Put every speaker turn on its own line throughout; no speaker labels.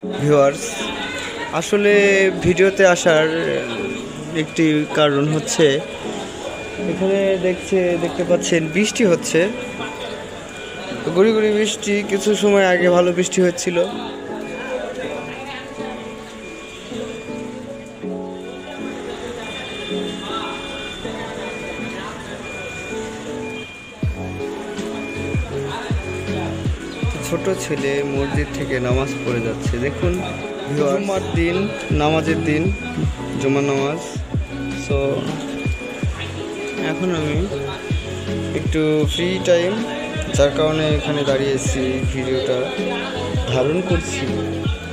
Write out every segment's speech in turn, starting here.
Viewers, আসলে ভিডিওতে আসার একটি কারণ হচ্ছে এখানে দেখতে পাচ্ছেন বৃষ্টি হচ্ছে, গুড়ি গুড়ি বৃষ্টি। কিছু সময় আগে ভালো বৃষ্টি হচ্ছিল। ছোট ছেলে মসজিদ থেকে নামাজ পড়ে যাচ্ছে, দেখুন। জুমার দিন, নামাজের দিন, জুমার নামাজ। সো এখন আমি একটু ফ্রি টাইম, যার কারণে এখানে দাঁড়িয়েছি, ভিডিওটা ধারণ করছি।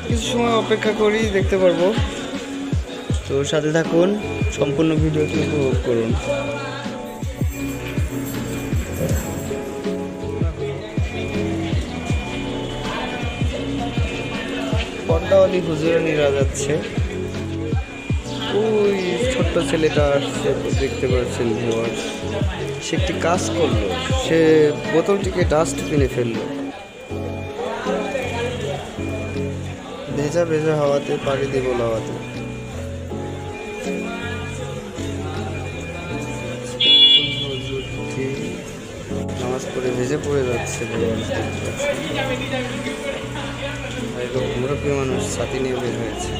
কিছু সময় অপেক্ষা করি, দেখতে পারবো। তো সাথে থাকুন, সম্পূর্ণ ভিডিওটি উপভোগ করুন। পর্দাওয়ালি হুজুরানিরা যাচ্ছে। ওই ছোট্ট ছেলেটা আসছে, দেখতে পাচ্ছেন ভিউয়ার্স। সে একটি কাজ করলো, সে বোতলটিকে ডাস্টবিনে ফেললো। ভেজা ভেজা হাওয়াতে পাড়ি দিয়ে হাওয়াতে নামাজ পড়ে ভেজে পড়ে যাচ্ছে। মুরব্বী মানুষ ছাতি নিয়ে বের হয়েছে।